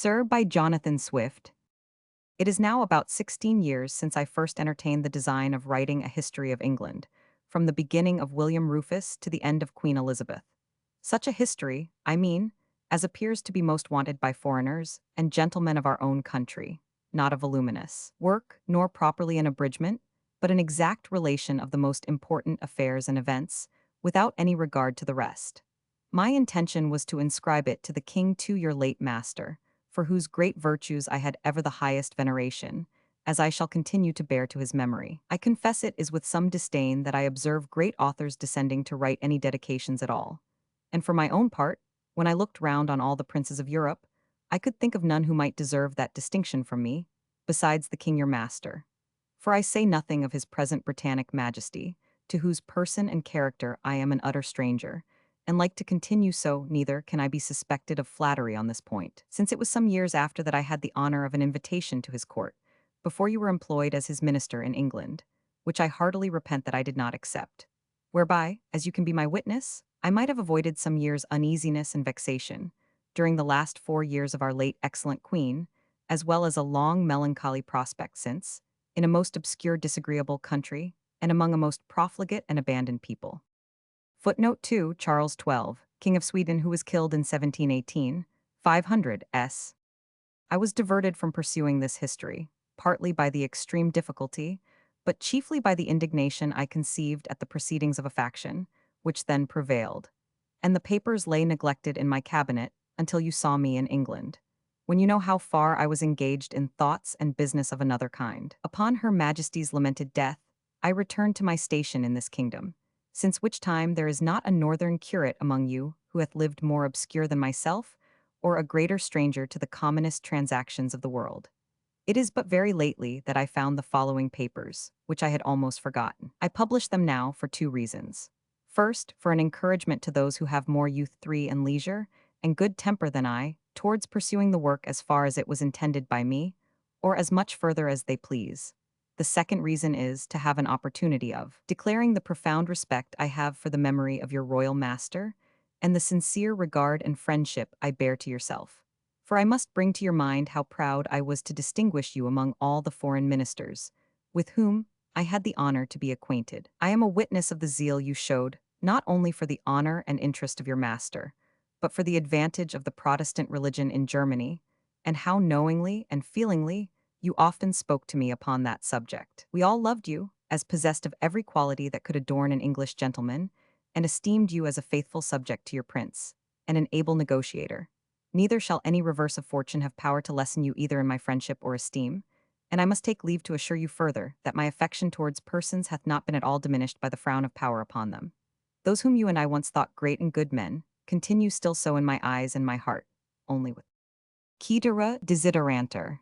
Sir by Jonathan Swift. It is now about 16 years since I first entertained the design of writing a history of England, from the beginning of William Rufus to the end of Queen Elizabeth. Such a history, I mean, as appears to be most wanted by foreigners and gentlemen of our own country, not a voluminous work, nor properly an abridgment, but an exact relation of the most important affairs and events, without any regard to the rest. My intention was to inscribe it to the king to your late master, for whose great virtues I had ever the highest veneration, as I shall continue to bear to his memory. I confess it is with some disdain that I observe great authors descending to write any dedications at all. And for my own part, when I looked round on all the princes of Europe, I could think of none who might deserve that distinction from me, besides the king your master. For I say nothing of his present Britannic majesty, to whose person and character I am an utter stranger, and like to continue so, neither can I be suspected of flattery on this point, since it was some years after that I had the honor of an invitation to his court, before you were employed as his minister in England, which I heartily repent that I did not accept. Whereby, as you can be my witness, I might have avoided some years' uneasiness and vexation, during the last 4 years of our late excellent queen, as well as a long melancholy prospect since, in a most obscure disagreeable country, and among a most profligate and abandoned people. Footnote 2 Charles XII, King of Sweden who was killed in 1718, 500 s. I was diverted from pursuing this history, partly by the extreme difficulty, but chiefly by the indignation I conceived at the proceedings of a faction, which then prevailed, and the papers lay neglected in my cabinet until you saw me in England, when you know how far I was engaged in thoughts and business of another kind. Upon Her Majesty's lamented death, I returned to my station in this kingdom, since which time there is not a northern curate among you who hath lived more obscure than myself, or a greater stranger to the commonest transactions of the world. It is but very lately that I found the following papers, which I had almost forgotten. I publish them now for two reasons. First, for an encouragement to those who have more youth and leisure, and good temper than I, towards pursuing the work as far as it was intended by me, or as much further as they please. The second reason is to have an opportunity of declaring the profound respect I have for the memory of your royal master, and the sincere regard and friendship I bear to yourself. For I must bring to your mind how proud I was to distinguish you among all the foreign ministers, with whom I had the honor to be acquainted. I am a witness of the zeal you showed, not only for the honor and interest of your master, but for the advantage of the Protestant religion in Germany, and how knowingly and feelingly you often spoke to me upon that subject. We all loved you, as possessed of every quality that could adorn an English gentleman, and esteemed you as a faithful subject to your prince, and an able negotiator. Neither shall any reverse of fortune have power to lessen you either in my friendship or esteem, and I must take leave to assure you further that my affection towards persons hath not been at all diminished by the frown of power upon them. Those whom you and I once thought great and good men, continue still so in my eyes and my heart, only with Caedera desiderantur.